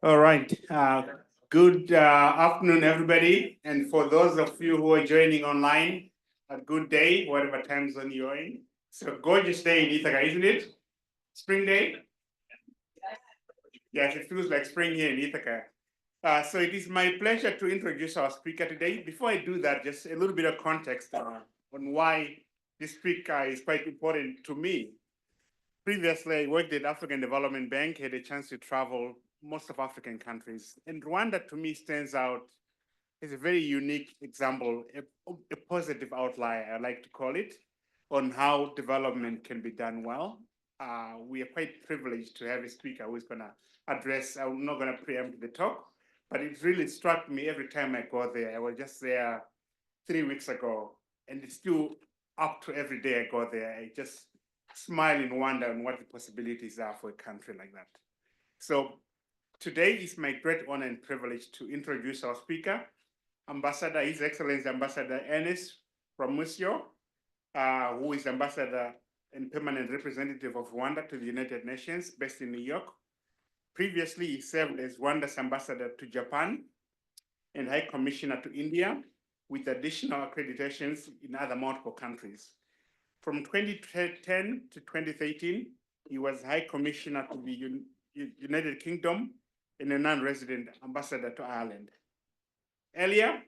All right. Good afternoon, everybody. And for those of you who are joining online, a good day, whatever time zone you're in. So gorgeous day in Ithaca, isn't it? Spring day? Yes, it feels like spring here in Ithaca. So it is my pleasure to introduce our speaker today. Before I do that, just a little bit of context on why this speaker is quite important to me. Previously, I worked at African Development Bank, had a chance to travel most of African countries. And Rwanda, to me, stands out as a very unique example, a positive outlier, I like to call it, on how development can be done well. We are quite privileged to have a speaker who is going to address, I'm not going to preempt the talk, but it really struck me every time I go there. I was just there 3 weeks ago, and it's still up to every day I go there. I just smile and wonder on what the possibilities are for a country like that. So today is my great honor and privilege to introduce our speaker, Ambassador, His Excellency Ambassador Ernest Rwamucyo, who is Ambassador and Permanent Representative of Rwanda to the United Nations, based in New York. Previously, he served as Rwanda's Ambassador to Japan and High Commissioner to India, with additional accreditations in other multiple countries. From 2010 to 2013, he was High Commissioner to the United Kingdom and a non-resident ambassador to Ireland. Earlier,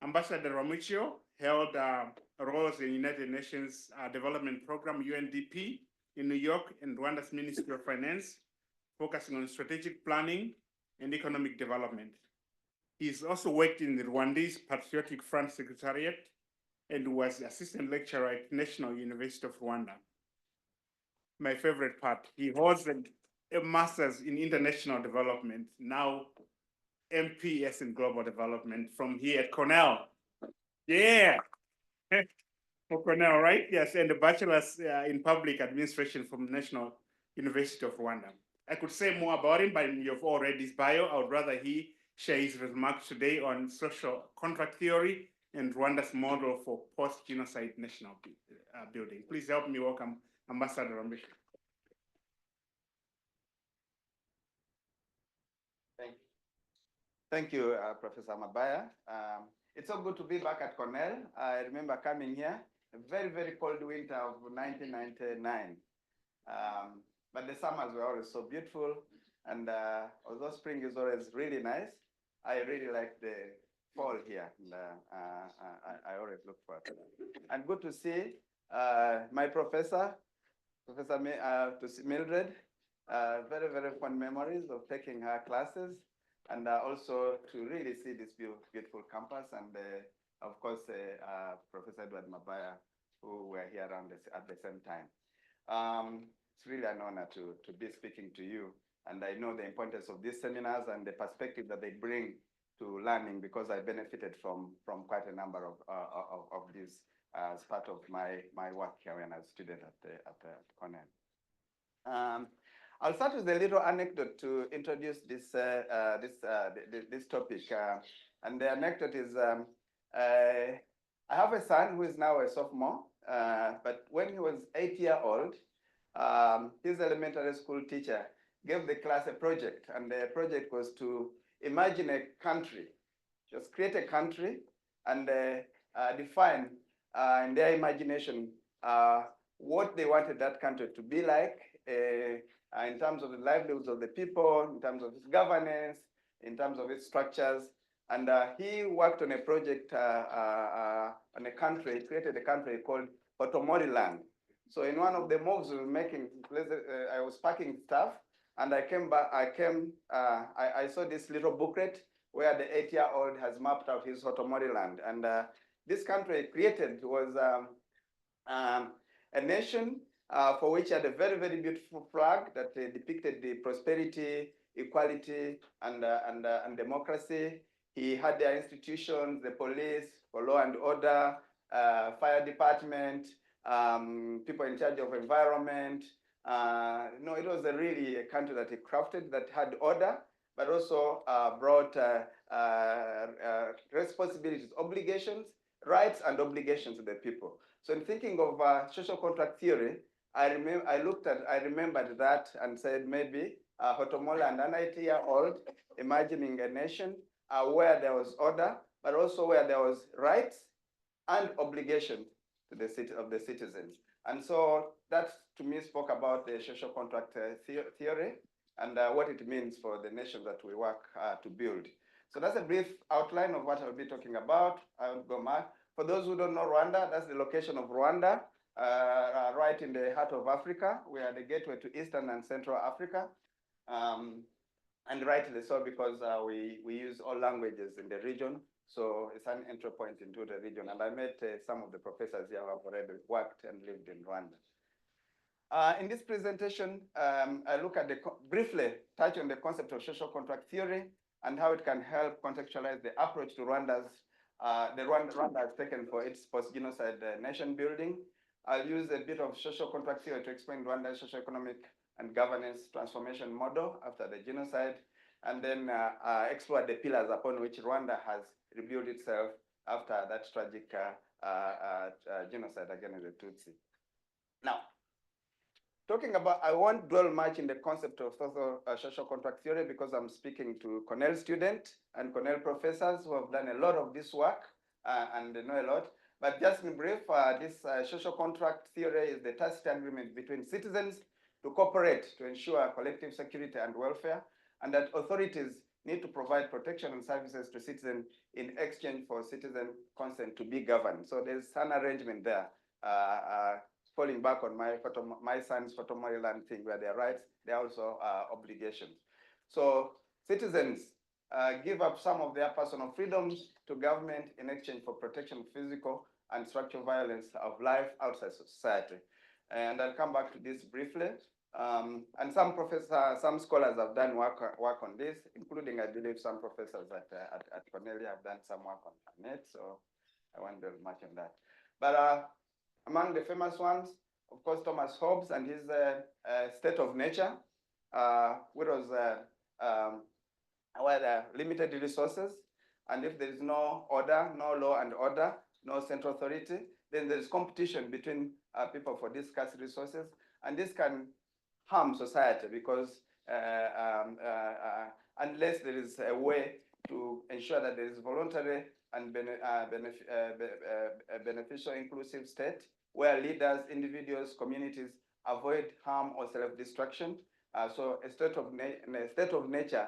Ambassador Rwamucyo held roles in United Nations Development Program, UNDP, in New York and Rwanda's Ministry of Finance, focusing on strategic planning and economic development. He's also worked in the Rwandese Patriotic Front Secretariat and was assistant lecturer at National University of Rwanda. My favorite part, he holds a master's in international development, now MPS in global development from here at Cornell. Yeah, for Cornell, right? Yes, and a bachelor's in public administration from National University of Rwanda. I could say more about him, but you've all read his bio. I would rather he share his remarks today on social contract theory and Rwanda's model for post-genocide national building. Please help me welcome Ambassador Rwamucyo. Thank you, Professor Mabaya. It's so good to be back at Cornell. I remember coming here, a very, very cold winter of 1999. But the summers were always so beautiful. And although spring is always really nice, I really like the fall here. And, I always look forward to that. And good to see my professor, Professor Mildred. Very, very fond memories of taking her classes. And also to really see this beautiful campus, and of course, Professor Edward Mabaya, who were here around at the same time. It's really an honor to be speaking to you, and I know the importance of these seminars and the perspective that they bring to learning, because I benefited from quite a number of these as part of my work here when I was a student at Cornell. I'll start with a little anecdote to introduce this topic. And the anecdote is, I have a son who is now a sophomore, but when he was 8 years old, his elementary school teacher gave the class a project, and the project was to imagine a country, just create a country and define in their imagination what they wanted that country to be like, in terms of the livelihoods of the people, in terms of its governance, in terms of its structures. And he worked on a project on a country, created a country called Otomoriland. So in one of the moves we were making, I was packing stuff, and I came back, I saw this little booklet where the 8-year-old has mapped out his Otomoriland. And this country created was a nation for which had a very, very beautiful flag that depicted the prosperity, equality, and democracy. He had their institutions, the police for law and order, fire department, people in charge of environment. No, it was really a country that he crafted that had order, but also brought responsibilities, obligations, rights, and obligations to the people. So in thinking of social contract theory, I remembered that and said maybe Hotomola and an 80-year-old imagining a nation where there was order, but also where there was rights and obligation to the city of the citizens. And so that, to me, spoke about the social contract theory and what it means for the nation that we work to build. So that's a brief outline of what I'll be talking about. I won't go much. For those who don't know Rwanda, that's the location of Rwanda, right in the heart of Africa. We are the gateway to Eastern and Central Africa. And rightly so, because we use all languages in the region. So it's an entry point into the region. And I met some of the professors here who have already worked and lived in Rwanda. In this presentation, I look at briefly touch on the concept of social contract theory and how it can help contextualize the approach to Rwanda has taken for its post-genocide nation building. I'll use a bit of social contract theory to explain Rwanda's socio-economic and governance transformation model after the genocide, and then explore the pillars upon which Rwanda has rebuilt itself after that tragic genocide against the Tutsi. Now, talking about, I won't dwell much in the concept of social contract theory because I'm speaking to Cornell students and Cornell professors who have done a lot of this work and they know a lot. But just in brief, this social contract theory is the tacit agreement between citizens to cooperate to ensure collective security and welfare, and that authorities need to provide protection and services to citizens in exchange for citizen consent to be governed. So there's an arrangement there, falling back on my son's Photomariland thing, where there are rights, there are also obligations. So citizens give up some of their personal freedoms to government in exchange for protection of physical and structural violence of life outside society. And I'll come back to this briefly. And some scholars have done work on this, including, I believe, some professors at Cornell have done some work on it, so I won't dwell much on that. But among the famous ones, of course, Thomas Hobbes and his State of Nature, which was where there are limited resources, and if there is no order, no law and order, no central authority, then there is competition between people for these scarce resources, and this can harm society because unless there is a way to ensure that there is voluntary and beneficial inclusive state where leaders, individuals, communities avoid harm or self-destruction. So a state of nature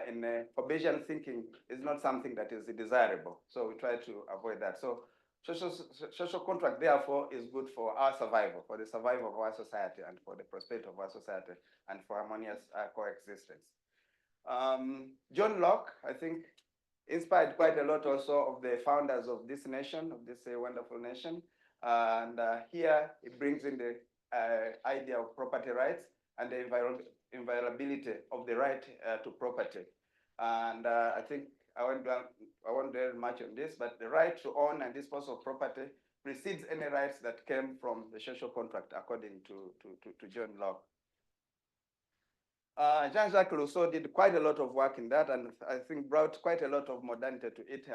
in Hobbesian thinking is not something that is desirable. So we try to avoid that. So social contract, therefore, is good for our survival, for the survival of our society and for the prosperity of our society and for harmonious coexistence. John Locke, I think, inspired quite a lot also of the founders of this nation, of this wonderful nation. And here it brings in the idea of property rights and the inviolability of the right to property. And I think I won't dwell much on this, but the right to own and dispose of property precedes any rights that came from the social contract, according to John Locke. Jean-Jacques Rousseau did quite a lot of work in that, and I think brought quite a lot of modernity to it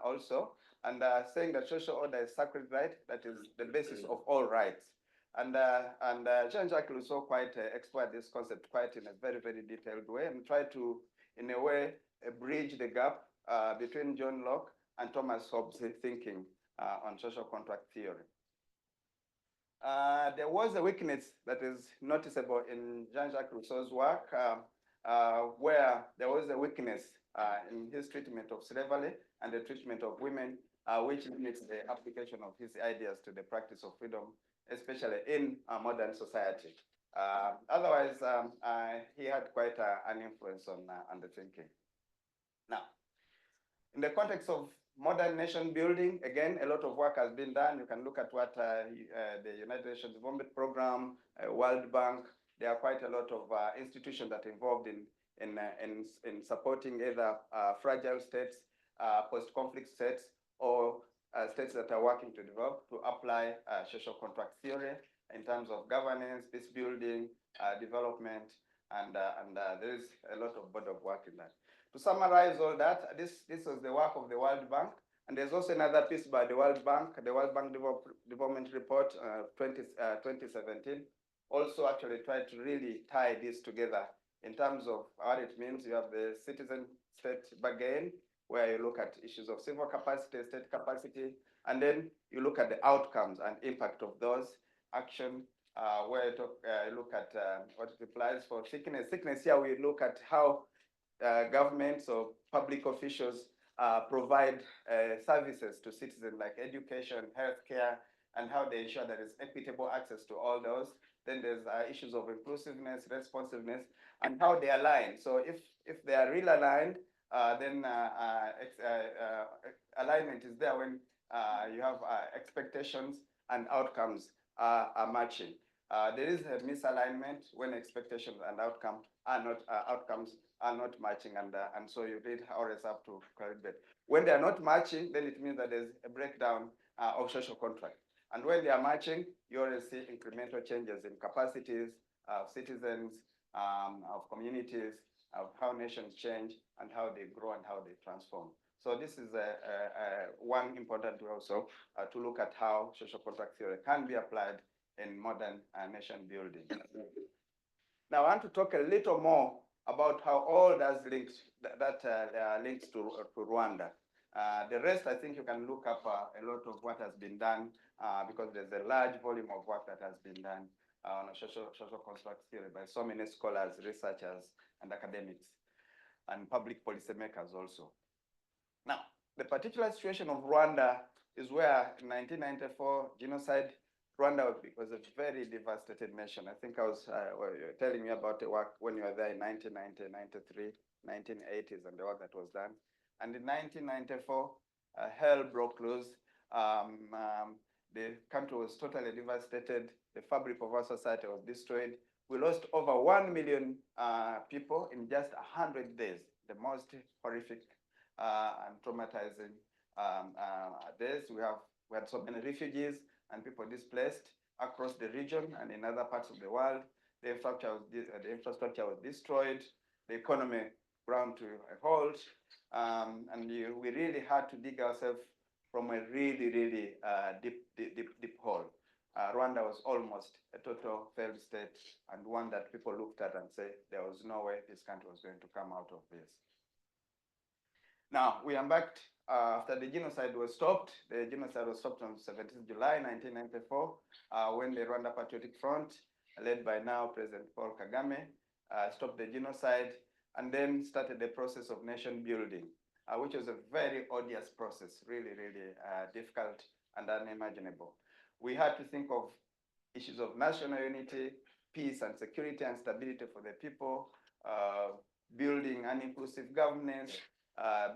also, and saying that social order is sacred right, that is the basis of all rights. And Jean-Jacques Rousseau quite explored this concept quite in a very, very detailed way and tried to, in a way, bridge the gap between John Locke and Thomas Hobbes' thinking on social contract theory. There was a weakness that is noticeable in Jean-Jacques Rousseau's work, where there was a weakness in his treatment of slavery and the treatment of women, which limits the application of his ideas to the practice of freedom, especially in modern society. Otherwise, he had quite an influence on the thinking. Now, in the context of modern nation building, again, a lot of work has been done. You can look at what the United Nations Development Program, World Bank, there are quite a lot of institutions that are involved in supporting either fragile states, post-conflict states, or states that are working to develop, to apply social contract theory in terms of governance, peace building, development, and there is a lot of body of work in that. To summarize all that, this was the work of the World Bank, and there's also another piece by the World Bank Development Report 2017, also actually tried to really tie this together In terms of what it means, you have the citizen-state bargain, where you look at issues of civil capacity, state capacity, and then you look at the outcomes and impact of those action, where you look at what it applies for sickness. Sickness here, we look at how governments or public officials provide services to citizens like education, healthcare, and how they ensure there is equitable access to all those. Then there's issues of inclusiveness, responsiveness, and how they align. So if they are real aligned, then alignment is there when you have expectations and outcomes are matching. There is a misalignment when expectations and outcomes are not matching, and so you really always have to correct that. When they are not matching, then it means that there's a breakdown of social contract. And when they are matching, you always see incremental changes in capacities of citizens, of communities, of how nations change and how they grow and how they transform. So this is one important way also to look at how social contract theory can be applied in modern nation building. Now I want to talk a little more about how all that links to Rwanda. The rest, I think you can look up a lot of what has been done because there's a large volume of work that has been done on social construct theory by so many scholars, researchers, and academics, and public policymakers also. Now, the particular situation of Rwanda is where in 1994 genocide, Rwanda was a very devastated nation. I think I was telling you about the work when you were there in 1990, 93, 1980s, and the work that was done. And in 1994, hell broke loose. The country was totally devastated. The fabric of our society was destroyed. We lost over 1 million people in just 100 days, the most horrific and traumatizing days. We had so many refugees and people displaced across the region and in other parts of the world. The infrastructure was destroyed. The economy ground to a halt. And we really had to dig ourselves from a really, really deep hole. Rwanda was almost a total failed state and one that people looked at and said there was no way this country was going to come out of this. Now, we embarked after the genocide was stopped. The genocide was stopped on 17th July 1994 when the Rwanda Patriotic Front, led by now President Paul Kagame, stopped the genocide and then started the process of nation building, which was a very odious process, really, really difficult and unimaginable. We had to think of issues of national unity, peace and security and stability for the people, building an inclusive governance,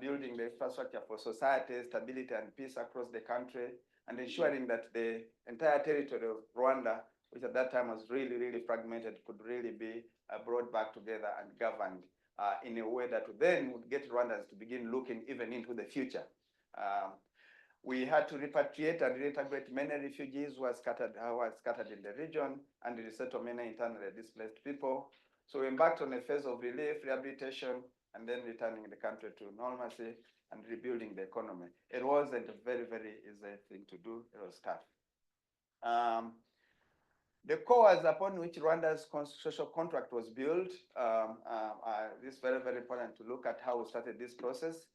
building the infrastructure for society, stability and peace across the country, and ensuring that the entire territory of Rwanda, which at that time was really, really fragmented, could really be brought back together and governed in a way that then would get Rwandans to begin looking even into the future. We had to repatriate and reintegrate many refugees who were scattered in the region and resettle many internally displaced people. So we embarked on a phase of relief, rehabilitation, and then returning the country to normalcy and rebuilding the economy. It wasn't a very, very easy thing to do. It was tough. The cause upon which Rwanda's social contract was built, this is very, very important to look at how we started this process.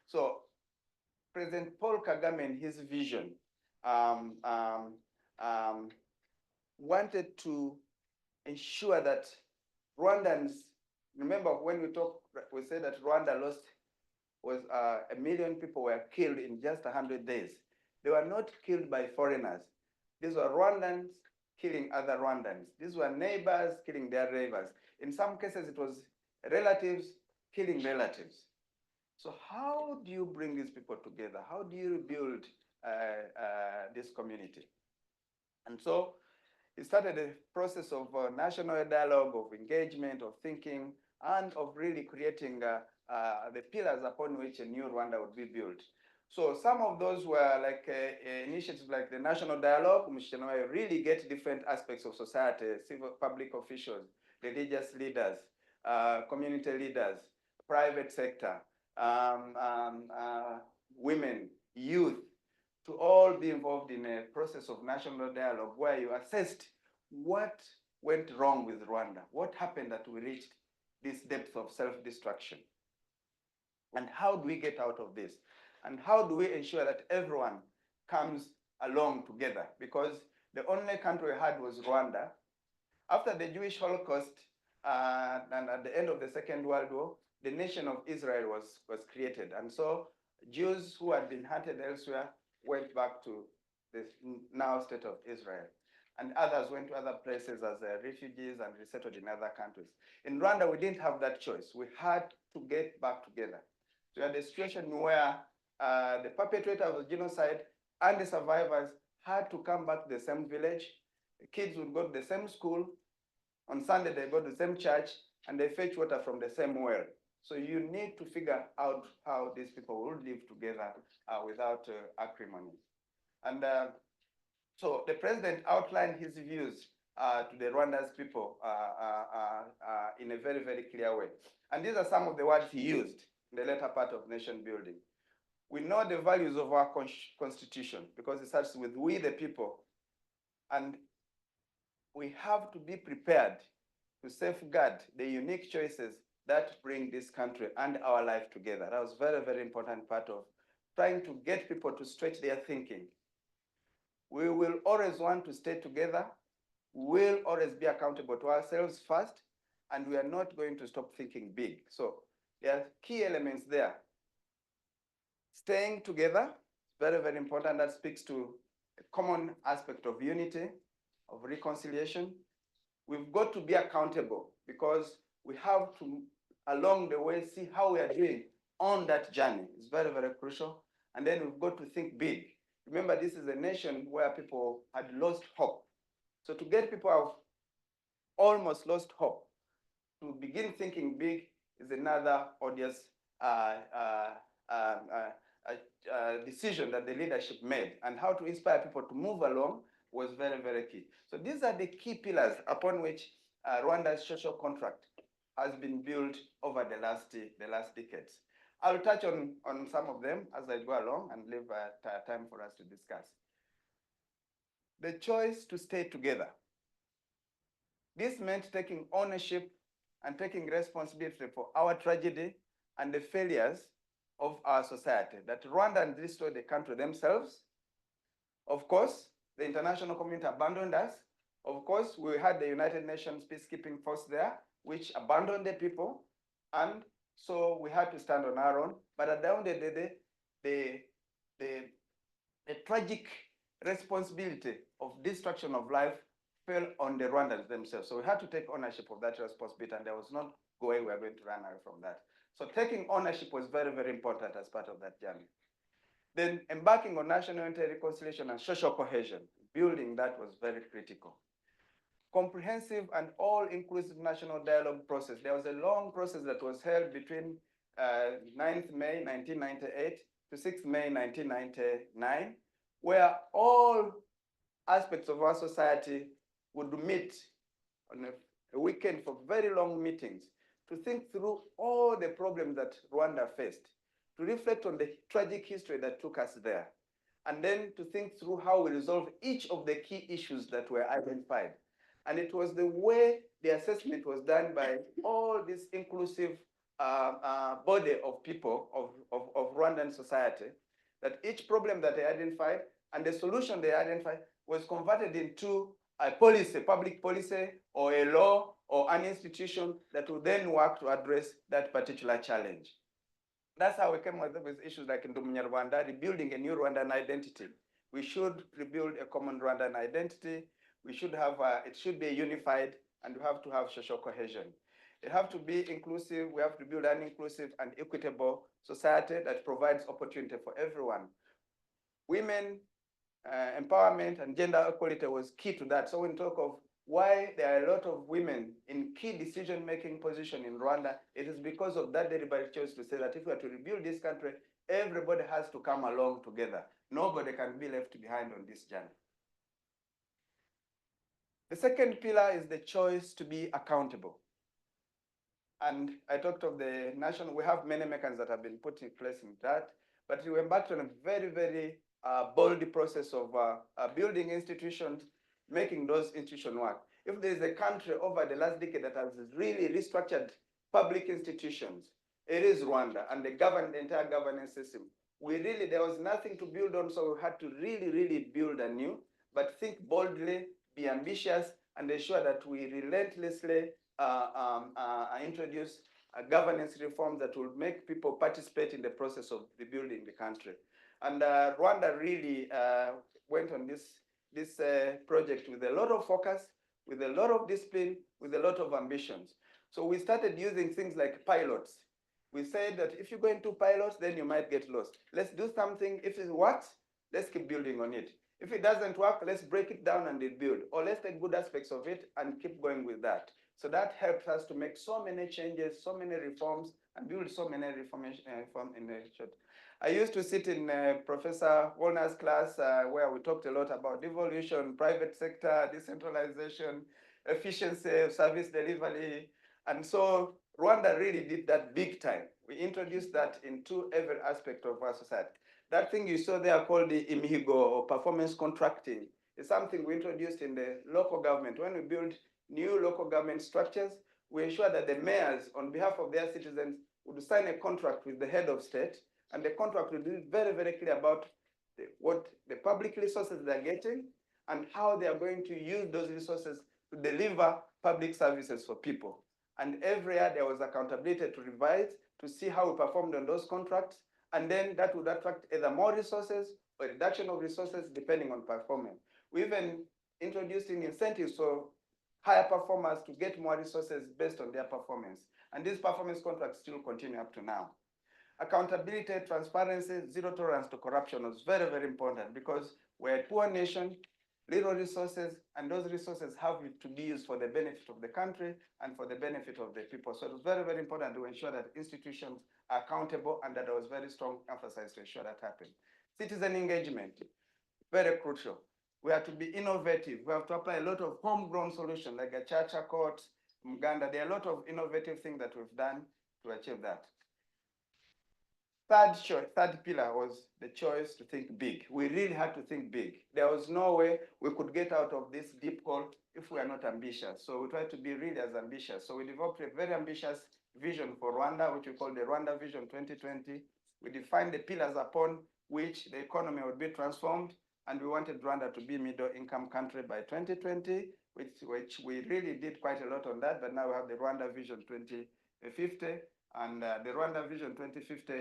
So President Paul Kagame, in his vision, wanted to ensure that Rwandans, remember when we said that Rwanda was 1 million people were killed in just 100 days. They were not killed by foreigners. These were Rwandans killing other Rwandans. These were neighbors killing their neighbors. In some cases, it was relatives killing relatives. So how do you bring these people together? How do you rebuild this community? And so it started a process of national dialogue, of engagement, of thinking, and of really creating the pillars upon which a new Rwanda would be built. So some of those were like initiatives like the National Dialogue, which really get different aspects of society, civil public officials, religious leaders, community leaders, private sector, women, youth, to all be involved in a process of national dialogue where you assessed what went wrong with Rwanda? What happened that we reached this depth of self-destruction? And how do we get out of this? And how do we ensure that everyone comes along together? Because the only country we had was Rwanda. After the Jewish Holocaust and at the end of the Second World War, the nation of Israel was created. And so Jews who had been hunted elsewhere went back to the now state of Israel. And others went to other places as refugees and resettled in other countries. In Rwanda, we didn't have that choice. We had to get back together. So we had a situation where the perpetrator of the genocide and the survivors had to come back to the same village. The kids would go to the same school. On Sunday, they go to the same church, and they fetch water from the same well. So you need to figure out how these people will live together without acrimony. And so the president outlined his views to the Rwanda's people in a very, very clear way. And these are some of the words he used in the later part of nation building. We know the values of our constitution because it starts with we the people. And we have to be prepared to safeguard the unique choices that bring this country and our life together. That was a very, very important part of trying to get people to stretch their thinking. We will always want to stay together. We'll always be accountable to ourselves first, and we are not going to stop thinking big. So there are key elements there. Staying together, very, very important. That speaks to a common aspect of unity, of reconciliation. We've got to be accountable because we have to, along the way, see how we are doing on that journey. It's very, very crucial. And then we've got to think big. Remember, this is a nation where people had lost hope. So to get people who have almost lost hope to begin thinking big is another odious decision that the leadership made. And how to inspire people to move along was very, very key. So these are the key pillars upon which Rwanda's social contract has been built over the last decades. I'll touch on some of them as I go along and leave time for us to discuss. The choice to stay together. This meant taking ownership and taking responsibility for our tragedy and the failures of our society. That Rwanda destroyed the country themselves. Of course, the international community abandoned us. Of course, we had the United Nations peacekeeping force there, which abandoned the people. And so we had to stand on our own. But at the end of the day, the tragic responsibility of destruction of life fell on the Rwandans themselves. So we had to take ownership of that responsibility, and there was no way we were going to run away from that. So taking ownership was very, very important as part of that journey. Then embarking on national unity, reconciliation, and social cohesion, building that was very critical. Comprehensive and all-inclusive national dialogue process. There was a long process that was held between 9th May 1998 to 6th May 1999, where all aspects of our society would meet on a weekend for very long meetings to think through all the problems that Rwanda faced, to reflect on the tragic history that took us there, and then to think through how we resolve each of the key issues that were identified. And it was the way the assessment was done by all this inclusive body of people of Rwandan society, that each problem that they identified and the solution they identified was converted into a policy, public policy, or a law, or an institution that would then work to address that particular challenge. That's how we came with issues like in Rwanda, rebuilding a new Rwandan identity. We should rebuild a common Rwandan identity. We should have, it should be unified, and we have to have social cohesion. It have to be inclusive. We have to build an inclusive and equitable society that provides opportunity for everyone. Women empowerment and gender equality was key to that. So when we talk of why there are a lot of women in key decision-making position in Rwanda, it is because of that deliberate choice to say that if we are to rebuild this country, everybody has to come along together. Nobody can be left behind on this journey. The second pillar is the choice to be accountable. And I talked of the national, we have many mechanisms that have been put in place in that, but we embarked on a very, very bold process of building institutions, making those institutions work. if there is a country over the last decade that has really restructured public institutions, it is Rwanda, and the entire governance system. There was nothing to build on, so we had to really build anew, but think boldly, be ambitious, and ensure that we relentlessly introduce governance reforms that will make people participate in the process of rebuilding the country. And Rwanda really went on this project with a lot of focus, with a lot of discipline, with a lot of ambitions. So we started using things like pilots. We said that if you go into pilots, then you might get lost. Let's do something. If it works, let's keep building on it. If it doesn't work, let's break it down and rebuild. Or let's take good aspects of it and keep going with that. So that helps us to make so many changes, so many reforms, and build so many reforms in the short. I used to sit in Professor Warner's class where we talked a lot about devolution, private sector, decentralization, efficiency, service delivery. And so Rwanda really did that big time. We introduced that into every aspect of our society. That thing you saw there called the imihigo or performance contracting is something we introduced in the local government. When we build new local government structures, we ensure that the mayors, on behalf of their citizens, would sign a contract with the head of state, and the contract will be very clear about what the public resources they're getting and how they are going to use those resources to deliver public services for people. And every year there was accountability to revise, to see how we performed on those contracts, and then that would attract either more resources or reduction of resources depending on performance. We even introduced incentives for higher performers to get more resources based on their performance. And these performance contracts still continue up to now. Accountability, transparency, zero tolerance to corruption was very important because we're a poor nation, little resources, and those resources have to be used for the benefit of the country and for the benefit of the people. So it was very important to ensure that institutions are accountable, and that there was very strong emphasis to ensure that happened. Citizen engagement, very crucial. We have to be innovative. We have to apply a lot of homegrown solutions like a Chacha Court, Muganda. There are a lot of innovative things that we've done to achieve that. Third pillar was the choice to think big. We really had to think big. There was no way we could get out of this deep hole if we are not ambitious. So we tried to be really as ambitious. So we developed a very ambitious vision for Rwanda, which we call the Rwanda Vision 2020. We defined the pillars upon which the economy would be transformed, and we wanted Rwanda to be a middle-income country by 2020, which we really did quite a lot on that, but now we have the Rwanda Vision 2050. And the Rwanda Vision 2050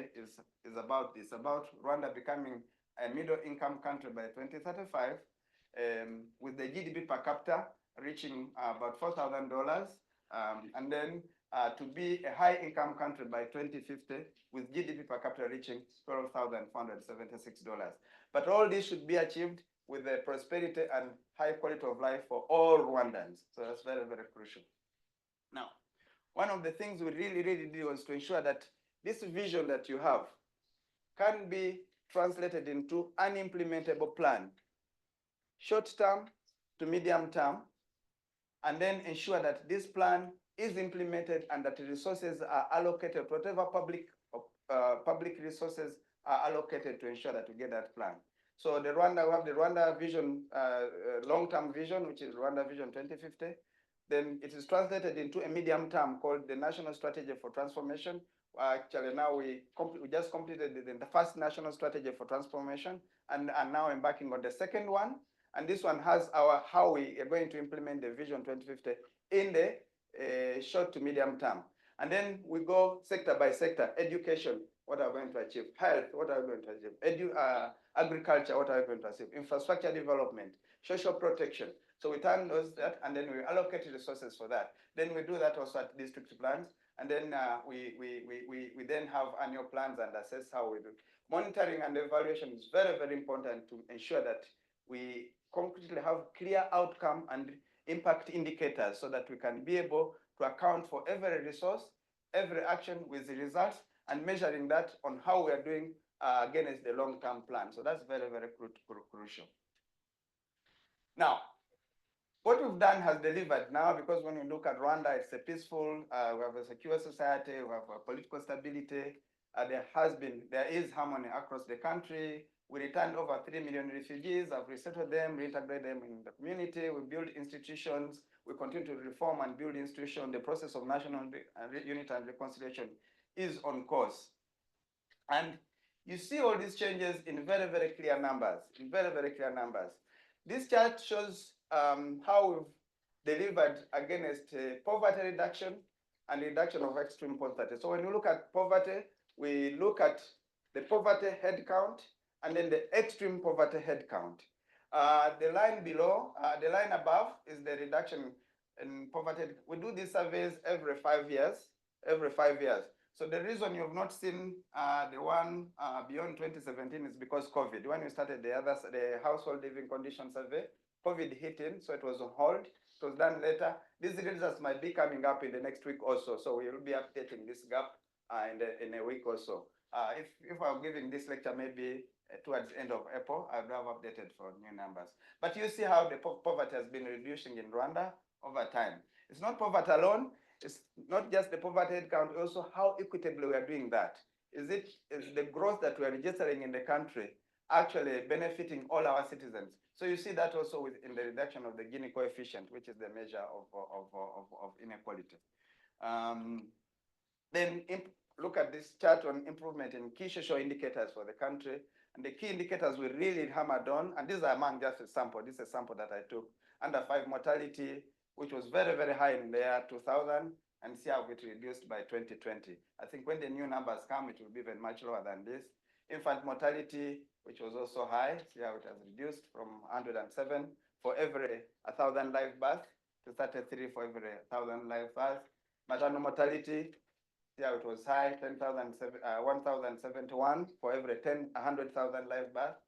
is about this, about Rwanda becoming a middle-income country by 2035, with the GDP per capita reaching about $4,000, and then to be a high-income country by 2050, with GDP per capita reaching $12,476. But all this should be achieved with the prosperity and high quality of life for all Rwandans. So that's very crucial. Now, one of the things we really did was to ensure that this vision that you have can be translated into an implementable plan, short term to medium term, and then ensure that this plan is implemented and that the resources are allocated, whatever public resources are allocated to ensure that we get that plan. So we have the Rwanda Vision, long-term vision, which is Rwanda Vision 2050. Then it is translated into a medium term called the National Strategy for Transformation. Actually, now we just completed the first National Strategy for Transformation, and are now embarking on the second one. And this one has how we are going to implement the Vision 2050 in the short to medium term. And then we go sector by sector. Education, what are we going to achieve? Health, what are we going to achieve? Agriculture, what are we going to achieve? Infrastructure development, social protection. So we turn that, and then we allocate resources for that. Then we do that also at district plans, and then we then have annual plans and assess how we do. Monitoring and evaluation is very important to ensure that we concretely have clear outcome and impact indicators so that we can be able to account for every resource, every action with the results, and measuring that on how we are doing against the long-term plan. So that's very crucial. Now, what we've done has delivered now, because when you look at Rwanda, it's a peaceful, we have a secure society, we have a political stability, there is harmony across the country. We returned over 3 million refugees, have resettled them, reintegrated them in the community. We build institutions. We continue to reform and build institutions. The process of national unity and reconciliation is on course. And you see all these changes in very, very clear numbers, This chart shows how we've delivered against poverty reduction and reduction of extreme poverty. So when you look at poverty, we look at the poverty head count and then the extreme poverty head count. The line below, the line above is the reduction in poverty. We do these surveys every 5 years, So the reason you've not seen the one beyond 2017 is because COVID. When we started the household living condition survey, COVID hit in, so it was on hold. It was done later. These results might be coming up in the next week also, so we will be updating this gap in a week or so. If I'm giving this lecture maybe towards the end of April, I will have updated for new numbers. But you see how the poverty has been reducing in Rwanda over time. It's not poverty alone. It's not just the poverty head count, also how equitably we are doing that. Is the growth that we are registering in the country actually benefiting all our citizens? So you see that also in the reduction of the Gini coefficient, which is the measure of inequality. Then look at this chart on improvement in key social indicators for the country. And the key indicators we really hammered on, and these are among just a sample. This is a sample that I took. Under 5 mortality, which was very, very high in the year 2000, and see how it reduced by 2020. I think when the new numbers come, it will be even much lower than this. Infant mortality, which was also high, see how it has reduced from 107 for every 1,000 live births to 33 for every 1,000 live births. Maternal mortality, see how it was high, 1,071 for every 100,000 live births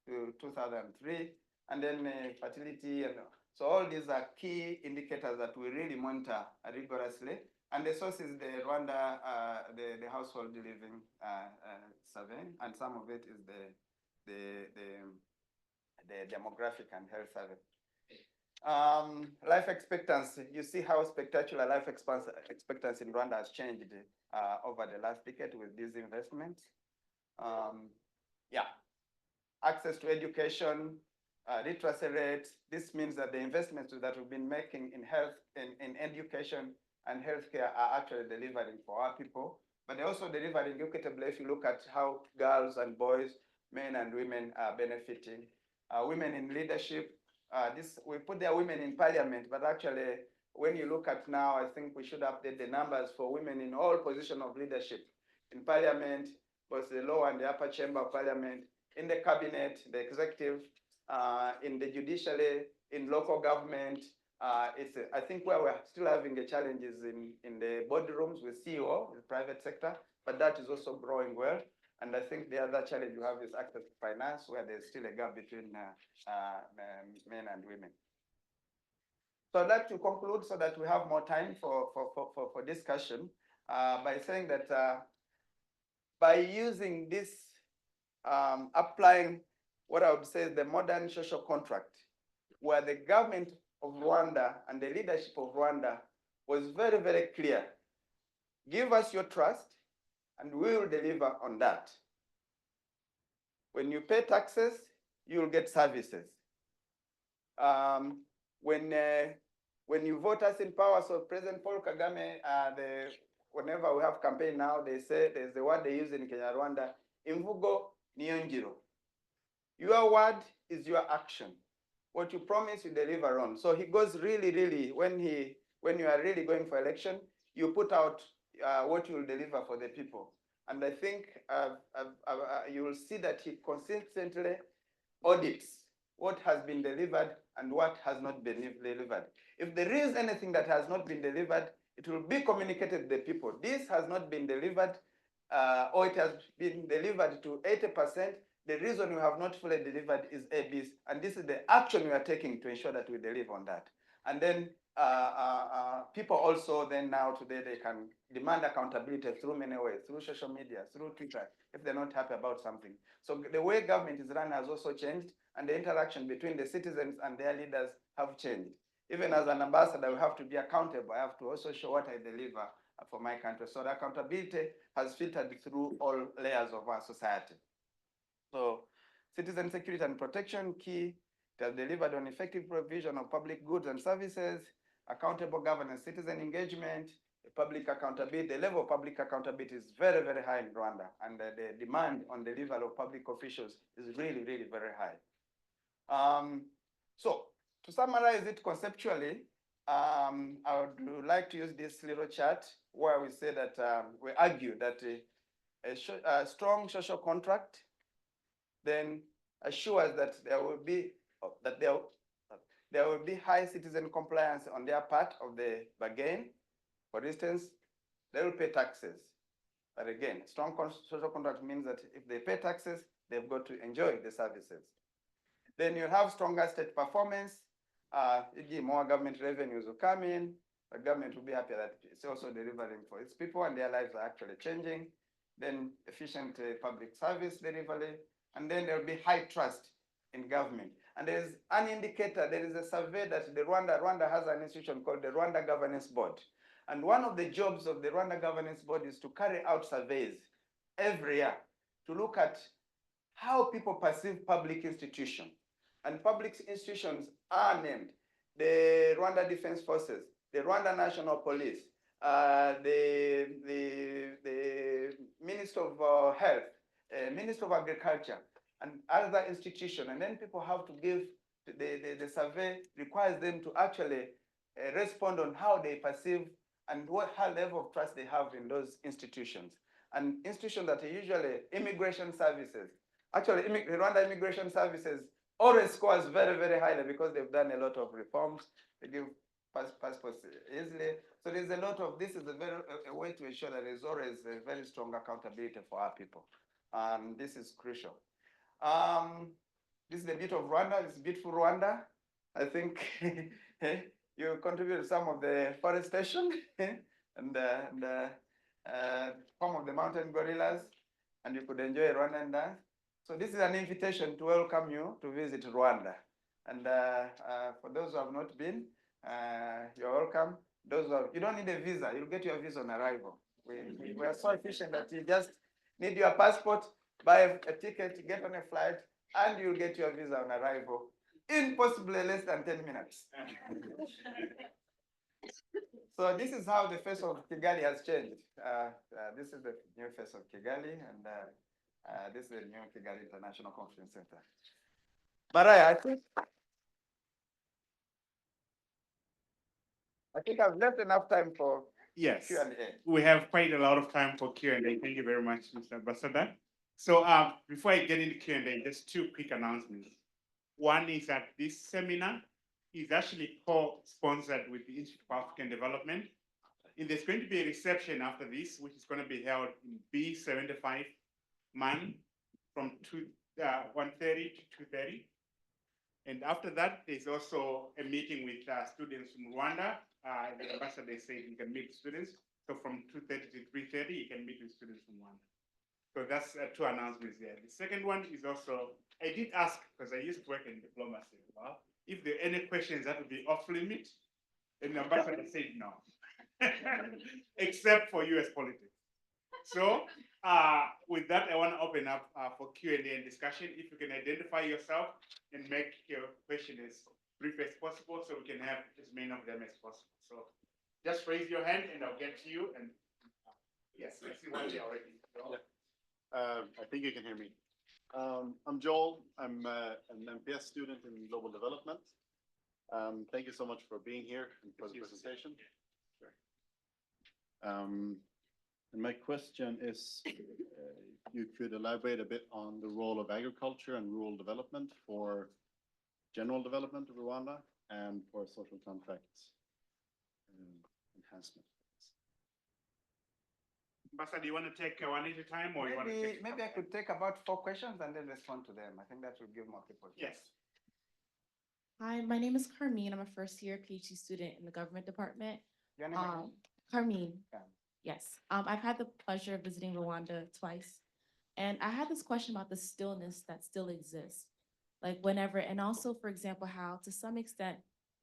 to 2003. And then fertility, and so all these are key indicators that we really monitor rigorously. And the source is the Rwanda, the household living survey, and some of it is the demographic and health survey. Life expectancy, you see how spectacular life expectancy in Rwanda has changed over the last decade with these investments. Access to education, literacy rates. This means that the investments that we've been making in health, in education and healthcare are actually delivering for our people, but they're also delivering equitably if you look at how girls and boys, men and women are benefiting. Women in leadership, we put their women in parliament, but actually when you look at now, I think we should update the numbers for women in all positions of leadership, in parliament, both the lower and the upper chamber of parliament, in the cabinet, the executive, in the judiciary, in local government. I think where we're still having the challenges in the boardrooms with CEO, the private sector, but that is also growing well. And I think the other challenge you have is access to finance, where there's still a gap between men and women. So I'd like to conclude so that we have more time for discussion by saying that by using this, applying what I would say is the modern social contract, where the government of Rwanda and the leadership of Rwanda was very, very clear. Give us your trust and we will deliver on that. When you pay taxes, you will get services. When you vote us in power, so President Paul Kagame, whenever we have campaign now, they say, there's the word they use in Kenya, Rwanda, imvugo niyo ngiro. Your word is your action. What you promise, you deliver on. So he goes really, really, when you are really going for election, you put out what you will deliver for the people. And I think you will see that he consistently audits what has been delivered and what has not been delivered. If there is anything that has not been delivered, it will be communicated to the people. This has not been delivered, or it has been delivered to 80%. The reason we have not fully delivered is ABs, and this is the action we are taking to ensure that we deliver on that. And then people also then now today, they can demand accountability through many ways, through social media, through Twitter, if they're not happy about something. So the way government is run has also changed, and the interaction between the citizens and their leaders have changed. Even as an ambassador, we have to be accountable. I have to also show what I deliver for my country. So the accountability has filtered through all layers of our society. So citizen security and protection key, it has delivered on effective provision of public goods and services, accountable governance, citizen engagement, public accountability. The level of public accountability is very, very high in Rwanda, and the demand on the level of public officials is really, really very high. So to summarize it conceptually, I would like to use this little chart where we say that we argue that a strong social contract then assures that there will be high citizen compliance on their part of the bargain. For instance, they will pay taxes. But again, strong social contract means that if they pay taxes, they've got to enjoy the services. Then you have stronger state performance. E.g., more government revenues will come in. The government will be happy that it's also delivering for its people and their lives are actually changing. Then efficient public service delivery. And then there will be high trust in government. And there's an indicator, there is a survey that Rwanda has an institution called the Rwanda Governance Board. And one of the jobs of the Rwanda Governance Board is to carry out surveys every year to look at how people perceive public institutions. And public institutions are named the Rwanda Defense Forces, the Rwanda National Police, the Minister of Health, Minister of Agriculture, and other institutions. And then people have to give, the survey requires them to actually respond on how they perceive and what high level of trust they have in those institutions. And institutions that are usually immigration services. Actually, the Rwanda Immigration Services always scores very, very highly because they've done a lot of reforms. They give passports easily. So there's a lot of, this is a way to ensure that there's always a very strong accountability for our people. This is crucial. This is the beauty of Rwanda. It's beautiful Rwanda. I think you contribute to some of the forestation and some of the mountain gorillas, and you could enjoy Rwandan dance. So this is an invitation to welcome you to visit Rwanda. And for those who have not been, you're welcome. Those who have, you don't need a visa. You'll get your visa on arrival. We are so efficient that you just need your passport, buy a ticket, get on a flight, and you'll get your visa on arrival in possibly less than 10 minutes. So this is how the face of Kigali has changed. This is the new face of Kigali, and this is the new Kigali International Conference Center. But I think I've left enough time for Yes, Q&A. we have quite a lot of time for Q&A. Thank you very much, Mr. Ambassador. So before I get into Q&A, just two quick announcements. One is that this seminar is actually co-sponsored with the Institute for African Development. And there's going to be a reception after this, which is going to be held in B75 Man from 1:30 to 2:30. And after that, there's also a meeting with students from Rwanda. The ambassador said you can meet students. So from 2:30 to 3:30, you can meet with students from Rwanda. So that's two announcements there. The second one is also, I did ask, because I used to work in diplomacy, if there are any questions that would be off limit, and the ambassador said no, except for US politics. So with that, I want to open up for Q&A and discussion. If you can identify yourself and make your question as brief as possible so we can have as many of them as possible. So just raise your hand and I'll get to you. And yes, I see one here already. I think you can hear me. I'm Joel. I'm an MPS student in global development. Thank you so much for being here and for the presentation. And my question is, you could elaborate a bit on the role of agriculture and rural development for general development of Rwanda and for social contracts enhancement. Ambassador, do you want to take one at a time, or you want to take? Maybe I could take about 4 questions and then respond to them. I think that will give more people. Yes. Hi, my name is Carmine. I'm a first-year PhD student in the government department. Your name again? Carmine. Yeah. Yes. I've had the pleasure of visiting Rwanda twice. And I had this question about the stillness that still exists. Like whenever, and also, for example, how to some extent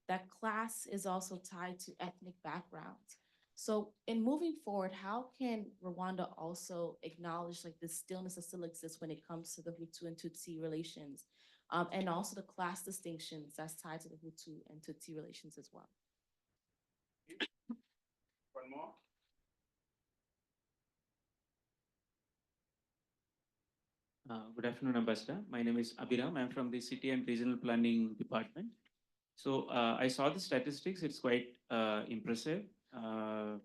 that class is also tied to ethnic backgrounds. So in moving forward, how can Rwanda also acknowledge like the stillness that still exists when it comes to the Hutu and Tutsi relations, and also the class distinctions that's tied to the Hutu and Tutsi relations as well? One more. Good afternoon, Ambassador. My name is Abhiram. I'm from the City and Regional Planning Department. So I saw the statistics. It's quite impressive. I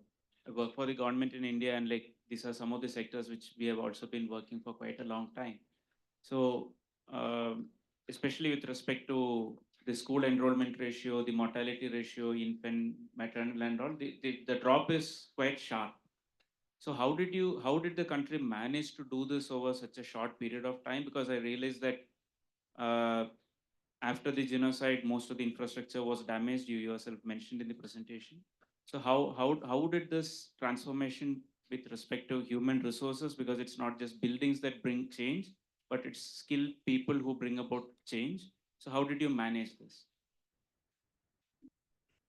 work for the government in India, and like these are some of the sectors which we have also been working for quite a long time. So especially with respect to the school enrollment ratio, the mortality ratio, infant, maternal, and all, the drop is quite sharp. So how did the country manage to do this over such a short period of time? Because I realized that uh, after the genocide, most of the infrastructure was damaged. You yourself mentioned in the presentation. So how did this transformation with respect to human resources? Because it's not just buildings that bring change, but it's skilled people who bring about change. So how did you manage this?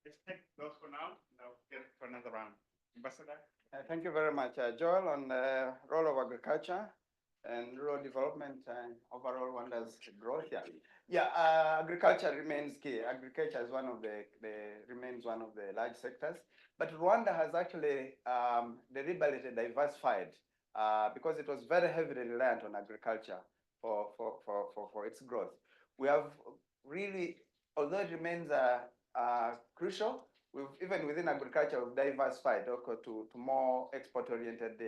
Let's take those for now. Now get for another round. Ambassador. Thank you very much, Joel, on the role of agriculture and rural development and overall Rwanda's growth. Agriculture remains key. Agriculture is remains one of the large sectors, but Rwanda has actually deliberately diversified because it was very heavily reliant on agriculture for its growth. We have really, although it remains crucial, even within agriculture, we've diversified to more export-oriented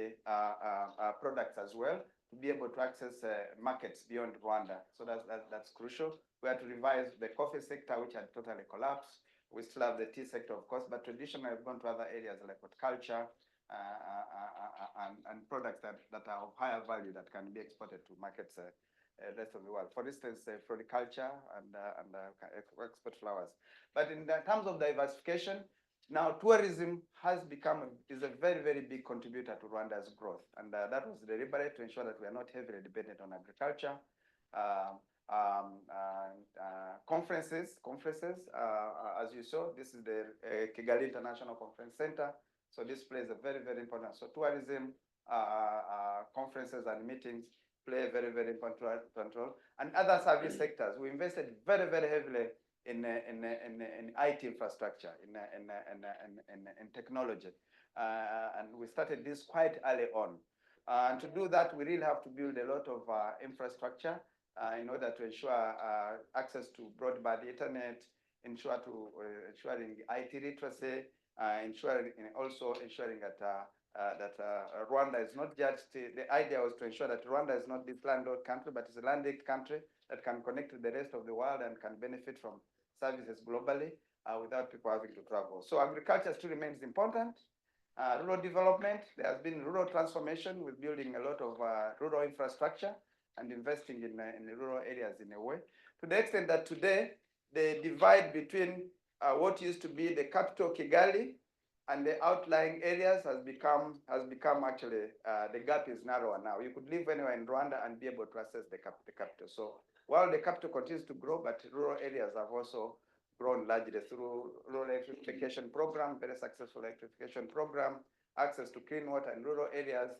products as well, to be able to access markets beyond Rwanda. So that's crucial. We had to revise the coffee sector, which had totally collapsed. We still have the tea sector, of course, but traditionally we've gone to other areas like horticulture and products that are of higher value that can be exported to markets rest of the world. For instance, floriculture and export flowers. But in terms of diversification, now tourism is a very, very big contributor to Rwanda's growth. And that was deliberate to ensure that we are not heavily dependent on agriculture. Conferences, as you saw, this is the Kigali International Conference Center. So this plays a very, very important. So tourism, conferences and meetings play a very, very important role. And other service sectors, we invested very, very heavily in IT infrastructure, in technology. And we started this quite early on. And to do that, we really have to build a lot of infrastructure in order to ensure access to broadband internet, ensuring IT literacy, also ensuring that Rwanda is not just, the idea was to ensure that Rwanda is not this landlocked country, but it's a landed country that can connect to the rest of the world and can benefit from services globally without people having to travel. So agriculture still remains important. Rural development, there has been rural transformation with building a lot of rural infrastructure and investing in the rural areas in a way, to the extent that today the divide between what used to be the capital Kigali and the outlying areas has become actually, the gap is narrower now. You could live anywhere in Rwanda and be able to access the capital. So while the capital continues to grow, but rural areas have also grown largely through rural electrification program, very successful electrification program, access to clean water in rural areas,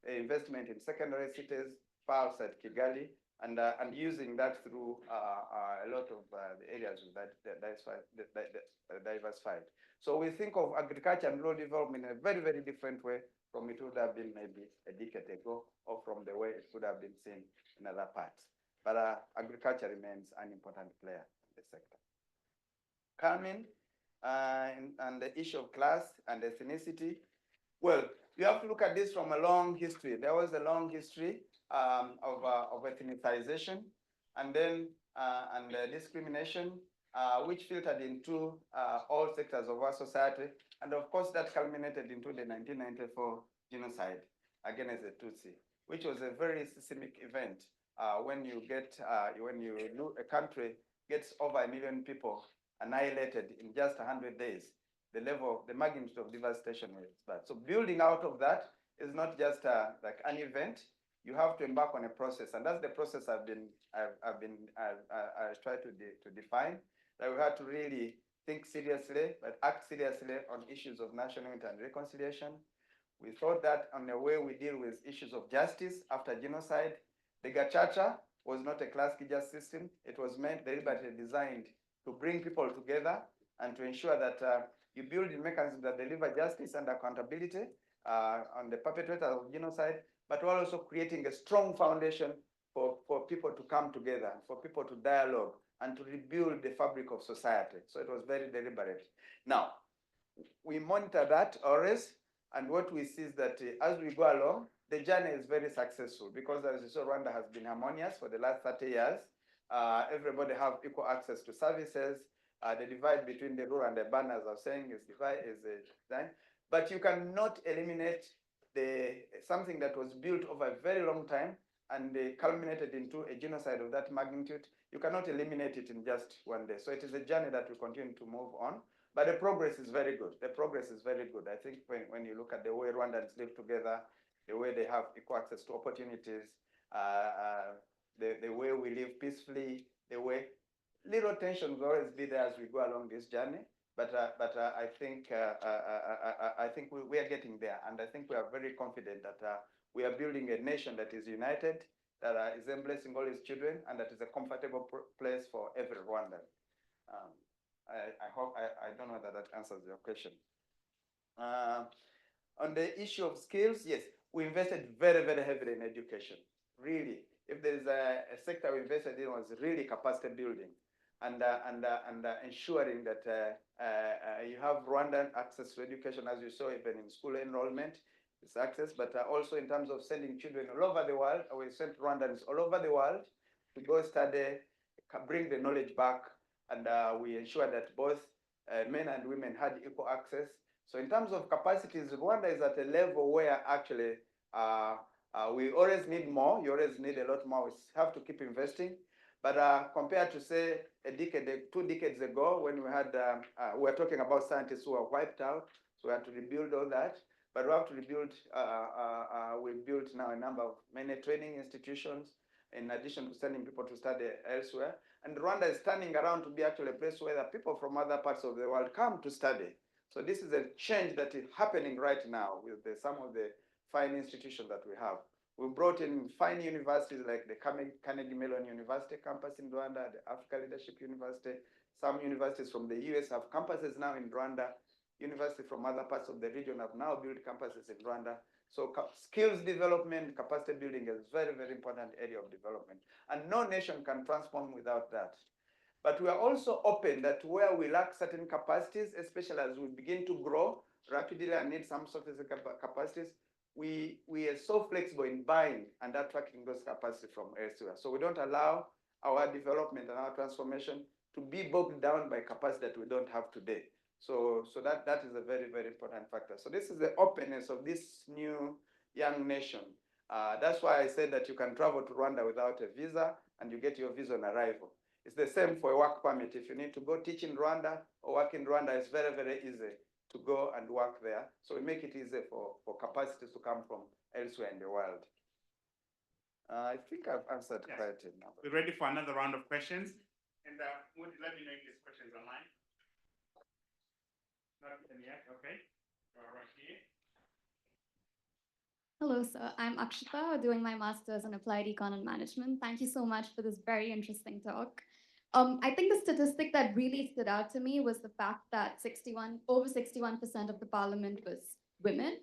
investment in secondary cities, far outside Kigali, and using that through a lot of the areas that diversified. So we think of agriculture and rural development in a very, very different way from it would have been maybe a decade ago, or from the way it would have been seen in other parts. But agriculture remains an important player in the sector. Coming and the issue of class and ethnicity, well, you have to look at this from a long history. There was a long history of ethnicization, and then discrimination, which filtered into all sectors of our society. And of course, that culminated into the 1994 genocide against the Tutsi, which was a very systemic event. When a country gets over 1 million people annihilated in just 100 days, the magnitude of devastation is bad. So building out of that is not just like an event. You have to embark on a process, and that's the process I've tried to define. That we had to really think seriously, but act seriously on issues of national unity and reconciliation. We thought that on the way we deal with issues of justice after genocide, the Gacaca was not a classic justice system. It was meant, deliberately designed to bring people together and to ensure that you build mechanisms that deliver justice and accountability on the perpetrators of genocide, but we're also creating a strong foundation for people to come together, for people to dialogue and to rebuild the fabric of society. So it was very deliberate. Now, we monitor that always, and what we see is that as we go along, the journey is very successful because, as you saw, Rwanda has been harmonious for the last 30 years. Everybody have equal access to services. The divide between the rural and the urban, as I was saying, is done. But you cannot eliminate something that was built over a very long time and culminated into a genocide of that magnitude. You cannot eliminate it in just one day. So it is a journey that we continue to move on. But the progress is very good. The progress is very good. I think when you look at the way Rwandans live together, the way they have equal access to opportunities, the way we live peacefully, the way little tensions will always be there as we go along this journey. But I think we are getting there, and I think we are very confident that we are building a nation that is united, that is embracing all its children, and that is a comfortable place for every Rwandan. I hope, I don't know that that answers your question. On the issue of skills, yes, we invested very, very heavily in education. Really, if there's a sector we invested in, was really capacity building and ensuring that you have Rwandan access to education, as you saw, even in school enrollment, it's access, but also in terms of sending children all over the world. We sent Rwandans all over the world to go study, bring the knowledge back, and we ensure that both men and women had equal access. So in terms of capacities, Rwanda is at a level where actually we always need more. You always need a lot more. We have to keep investing. But compared to, say, a decade, 2 decades ago, when we had, we were talking about scientists who were wiped out, so we had to rebuild all that. But we have to rebuild, we've built now a number of many training institutions, in addition to sending people to study elsewhere. And Rwanda is turning around to be actually a place where the people from other parts of the world come to study. So this is a change that is happening right now with some of the fine institutions that we have. We brought in fine universities like the Carnegie Mellon University campus in Rwanda, the Africa Leadership University. Some universities from the US have campuses now in Rwanda. Universities from other parts of the region have now built campuses in Rwanda. So skills development, capacity building is a very, very important area of development. And no nation can transform without that. But we are also open that where we lack certain capacities, especially as we begin to grow rapidly and need some sophisticated capacities, we are so flexible in buying and attracting those capacities from elsewhere. So we don't allow our development and our transformation to be bogged down by capacity that we don't have today. So that is a very, very important factor. So this is the openness of this new young nation. That's why I said that you can travel to Rwanda without a visa and you get your visa on arrival. It's the same for a work permit. If you need to go teach in Rwanda or work in Rwanda, it's very, very easy to go and work there. So we make it easy for capacities to come from elsewhere in the world. I think I've answered quite enough. We're ready for another round of questions. And Moody, let me know if this question is online. Not yet, okay. Right here. Hello, sir. I'm Akshita, doing my master's in applied econ and management. Thank you so much for this very interesting talk. I think the statistic that really stood out to me was the fact that over 61% of the parliament was women.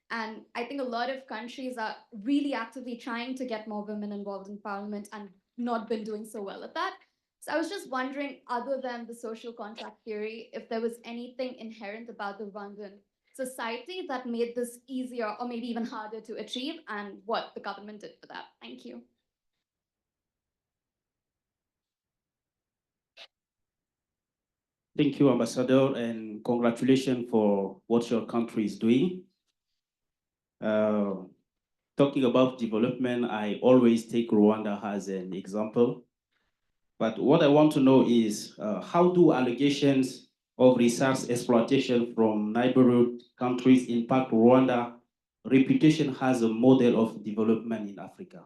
And I think a lot of countries are really actively trying to get more women involved in parliament and not been doing so well at that. So I was just wondering, other than the social contract theory, if there was anything inherent about the Rwandan society that made this easier or maybe even harder to achieve, and what the government did for that. Thank you. Thank you, Ambassador, and congratulations for what your country is doing. Talking about development, I always take Rwanda as an example. But what I want to know is, how do allegations of resource exploitation from neighborhood countries impact Rwanda's reputation as a model of development in Africa?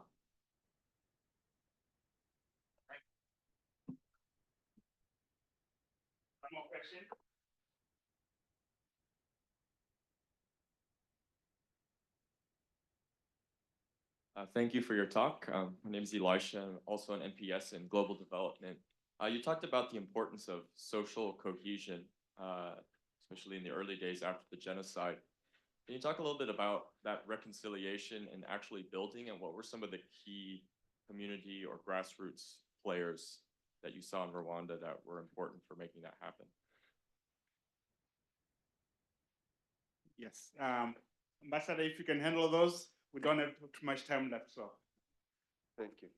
question. Thank you for your talk. My name is Elisha. I'm also an NPS in global development. You talked about the importance of social cohesion, especially in the early days after the genocide. Can you talk a little bit about that reconciliation and actually building, and what were some of the key community or grassroots players that you saw in Rwanda that were important for making that happen? Yes, Ambassador, if you can handle those, we don't have too much time left, so. Thank you.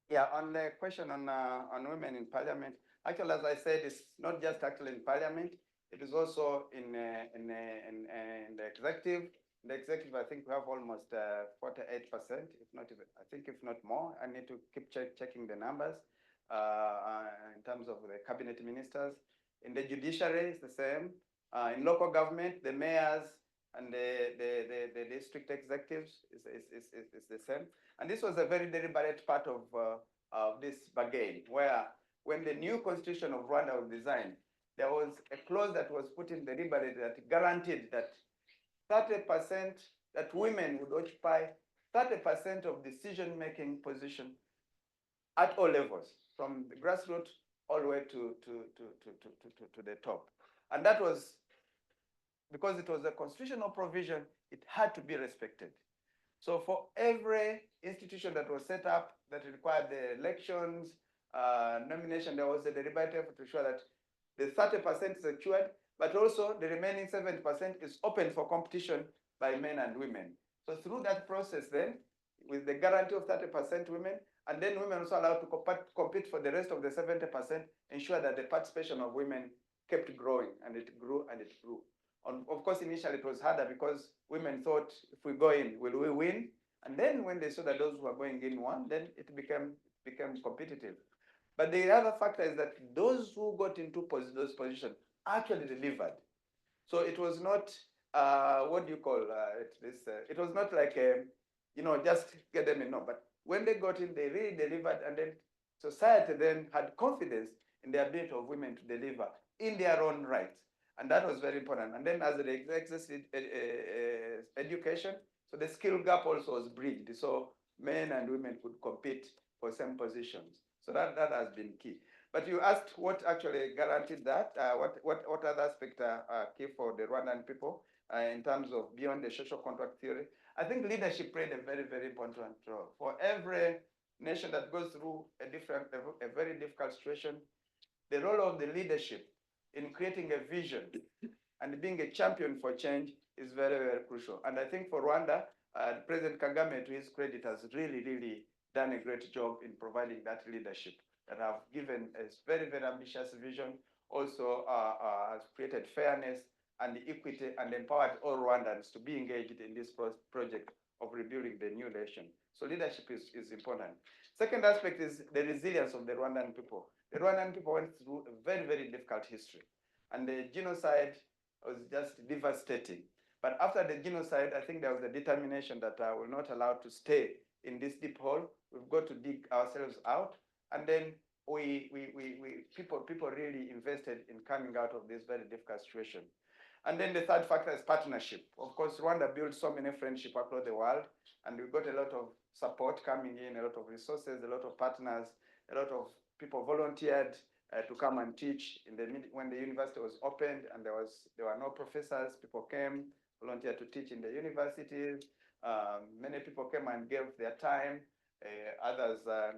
Yeah, on the question on women in parliament, actually, as I said, it's not just actually in parliament, it is also in the executive. In the executive, I think we have almost 48%, if not even, I think if not more. I need to keep checking the numbers in terms of the cabinet ministers. In the judiciary, it's the same. In local government, the mayors and the district executives is the same. And this was a very deliberate part of this bargain, where when the new constitution of Rwanda was designed, there was a clause that was put in deliberately that guaranteed that 30% that women would occupy 30% of decision-making position at all levels, from the grassroots all the way to the top. And that was because it was a constitutional provision, it had to be respected. So for every institution that was set up that required the elections, nomination, there was a deliberate effort to ensure that the 30% is secured, but also the remaining 70% is open for competition by men and women. So through that process then, with the guarantee of 30% women, and then women also allowed to compete for the rest of the 70%, ensure that the participation of women kept growing, and it grew and it grew. Of course, initially it was harder because women thought, if we go in, will we win? And then when they saw that those who were going in won, then it became competitive. But the other factor is that those who got into those positions actually delivered. So it was not, what do you call it was not like, just get them in, no. But when they got in, they really delivered, and then society then had confidence in the ability of women to deliver in their own right. And that was very important. And then as the existed education, so the skill gap also was bridged. So men and women could compete for same positions. So that has been key. But you asked what actually guaranteed that, what other aspects are key for the Rwandan people in terms of beyond the social contract theory. I think leadership played a very, very important role. For every nation that goes through a very difficult situation, the role of the leadership in creating a vision and being a champion for change is very, very crucial. And I think for Rwanda, President Kagame, to his credit, has really, really done a great job in providing that leadership, that have given a very, very ambitious vision, also has created fairness and equity and empowered all Rwandans to be engaged in this project of rebuilding the new nation. So leadership is important. Second aspect is the resilience of the Rwandan people. The Rwandan people went through a very, very difficult history, and the genocide was just devastating. But after the genocide, I think there was a determination that we're not allowed to stay in this deep hole. We've got to dig ourselves out, and then people really invested in coming out of this very difficult situation. And then the third factor is partnership. Of course, Rwanda built so many friendships across the world, and we got a lot of support coming in, a lot of resources, a lot of partners, a lot of people volunteered to come and teach when the university was opened, and there were no professors. People came, volunteered to teach in the universities. Many people came and gave their time. Others were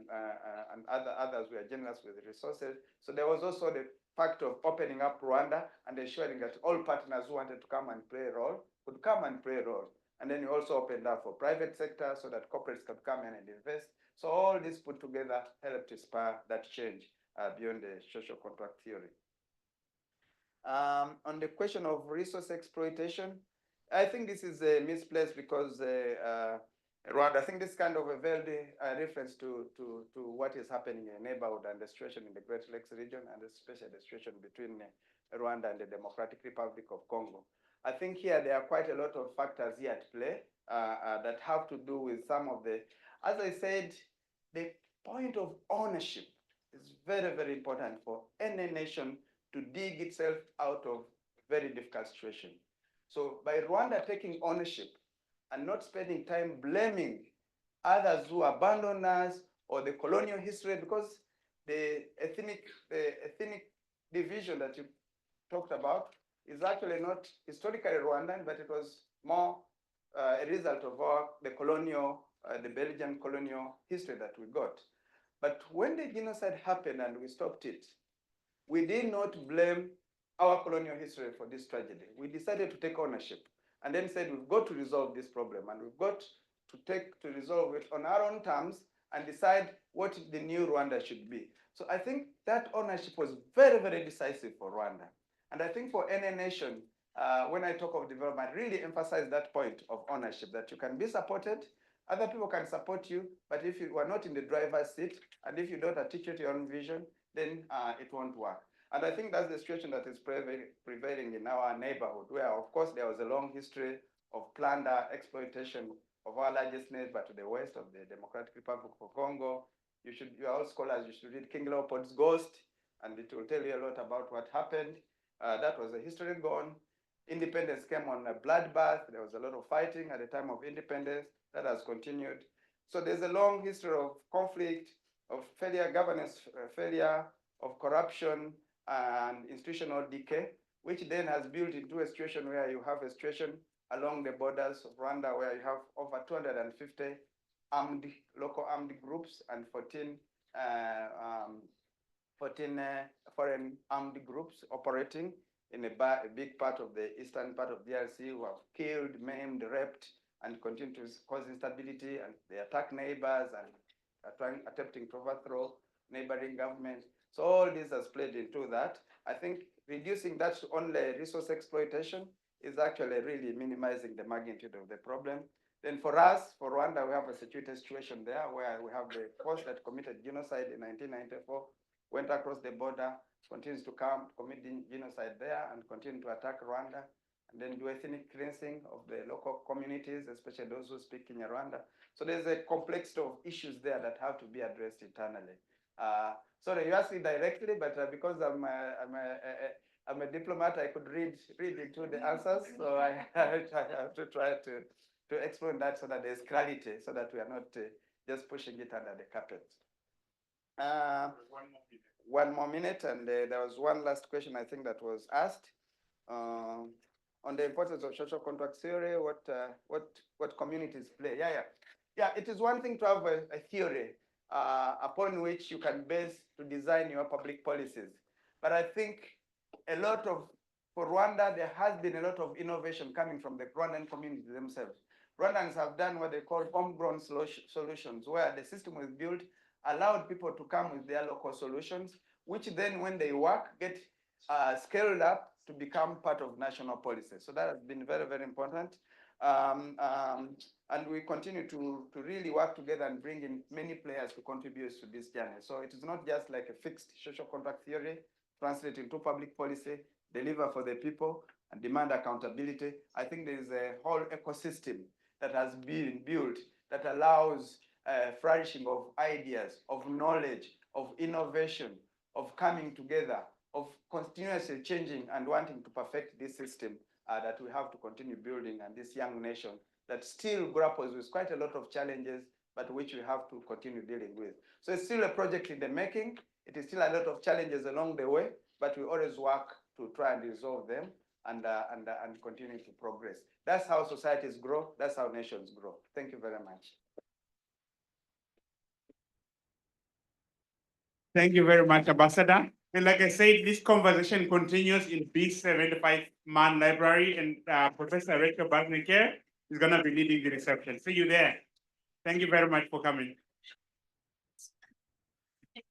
generous with the resources. So there was also the fact of opening up Rwanda and ensuring that all partners who wanted to come and play a role could come and play a role. And then we also opened up for private sector so that corporates could come in and invest. So all this put together helped to spur that change beyond the social contract theory. On the question of resource exploitation, I think this is misplaced because Rwanda, I think this kind of a very reference to what is happening in neighborhood and the situation in the Great Lakes region, and especially the situation between Rwanda and the Democratic Republic of Congo. I think here there are quite a lot of factors here at play that have to do with some of the, as I said, the point of ownership is very, very important for any nation to dig itself out of very difficult situation. So by Rwanda taking ownership and not spending time blaming others who abandoned us or the colonial history, because the ethnic division that you talked about is actually not historically Rwandan, but it was more a result of the colonial, the Belgian colonial history that we got. But when the genocide happened and we stopped it, we did not blame our colonial history for this tragedy. We decided to take ownership and then said we've got to resolve this problem and we've got to resolve it on our own terms and decide what the new Rwanda should be. So I think that ownership was very, very decisive for Rwanda. And I think for any nation, when I talk of development, I really emphasize that point of ownership, that you can be supported, other people can support you, but if you are not in the driver's seat, and if you don't articulate your own vision, then it won't work. And I think that's the situation that is prevailing in our neighborhood, where of course there was a long history of plunder, exploitation of our largest neighbor to the west of the Democratic Republic of Congo. You are all scholars, you should read King Leopold's Ghost, and it will tell you a lot about what happened. That was a history gone. Independence came on a bloodbath. There was a lot of fighting at the time of independence. That has continued. So there's a long history of conflict, of failure, governance failure, of corruption and institutional decay, which then has built into a situation where you have a situation along the borders of Rwanda where you have over 250 local armed groups and 14 foreign armed groups operating in a big part of the eastern part of DRC, who have killed, maimed, raped, and continue to cause instability, and they attack neighbors and are attempting to overthrow neighboring governments. So all this has played into that. I think reducing that to only resource exploitation is actually really minimizing the magnitude of the problem. Then for us, for Rwanda, we have a security situation there where we have the force that committed genocide in 1994, went across the border, continues to commit genocide there and continue to attack Rwanda, and then do ethnic cleansing of the local communities, especially those who speak Kinyarwanda. So there's a complexity of issues there that have to be addressed internally. Sorry, you asked me directly, but because I'm a diplomat, I could read into the answers. So I have to try to explain that so that there's clarity, so that we are not just pushing it under the carpet. One more minute, and there was one last question I think that was asked on the importance of social contract theory. What communities play? Yeah. It is one thing to have a theory upon which you can base to design your public policies, but I think for Rwanda, there has been a lot of innovation coming from the Rwandan community themselves. Rwandans have done what they call homegrown solutions, where the system was built, allowed people to come with their local solutions, which then when they work, get scaled up to become part of national policy. So that has been very, very important. And we continue to really work together and bring in many players to contribute to this journey. So it is not just like a fixed social contract theory, translate into public policy, deliver for the people, and demand accountability. I think there is a whole ecosystem that has been built that allows flourishing of ideas, of knowledge, of innovation, of coming together, of continuously changing and wanting to perfect this system that we have to continue building, and this young nation that still grapples with quite a lot of challenges, but which we have to continue dealing with. So it's still a project in the making. It is still a lot of challenges along the way, but we always work to try and resolve them and continue to progress. That's how societies grow. That's how nations grow. Thank you very much. Thank you very much, Ambassador. And like I said, this conversation continues in big 75-man library, and Professor Rachel Barneke is going to be leading the reception. See you there. Thank you very much for coming.